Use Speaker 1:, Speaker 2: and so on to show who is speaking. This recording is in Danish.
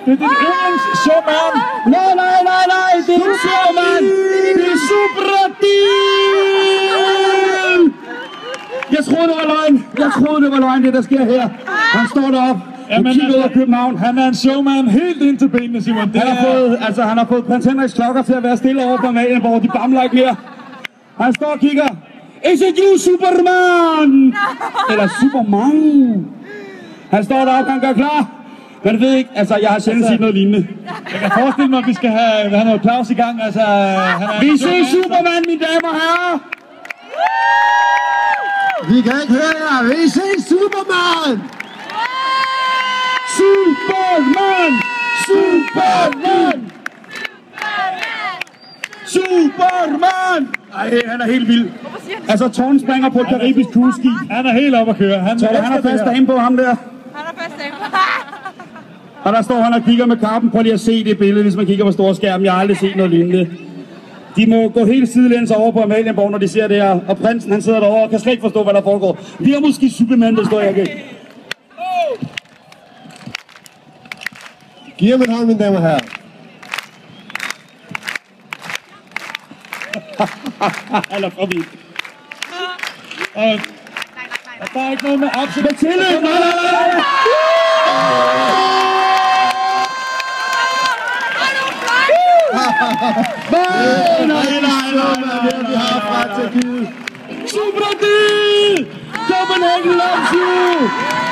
Speaker 1: Det er din yndlings Superman.
Speaker 2: Nej, det er ikke Superman. Det er Supradil. Jeg troede, det var løgn, det der sker her. Han står deroppe.
Speaker 1: Jamen,
Speaker 2: kigger ud af København.
Speaker 1: Han er en showman helt ind til benene, Simon.
Speaker 2: Han har fået prins Henriks klokker til at være stille over på Amalienborg. De bamler ikke mere. Han står og kigger. Is it you, Superman? Eller Superman. Han står deroppe, han gør klar. Men ved ikke, altså jeg har sjældent set noget lignende.
Speaker 1: Jeg kan forestille mig, at vi skal have noget applaus i gang. Altså,
Speaker 2: vi ser Superman, mine damer og herrer.
Speaker 3: Vi kan ikke høre jer. Vi ser Superman.
Speaker 2: Superman! Superman! Superman! Ej, han er helt vild. Altså, Tårn springer på et karibisk cruise-skib.
Speaker 1: Han er helt oppe at køre.
Speaker 2: Han er fast derinde på ham der.
Speaker 4: Han er fast derinde.
Speaker 2: Og der står han og kigger med kappen. Prøv lige at se det billede, hvis man kigger på store skærmen. Jeg har aldrig set noget lignende. De må gå helt sidelæns over på Amalienborg, når de ser det her. Og prinsen, han sidder derovre og kan slet ikke forstå, hvad der foregår. Vi har måske Superman, der står jeg ikke.
Speaker 3: Giv ham en hånd, mine damer og herrer.
Speaker 2: Eller for vidt.
Speaker 1: Der er ikke noget med absolut
Speaker 2: tilløb. Nej. Vi har fra Tyrkiet. Supradil! Copenhagen loves you!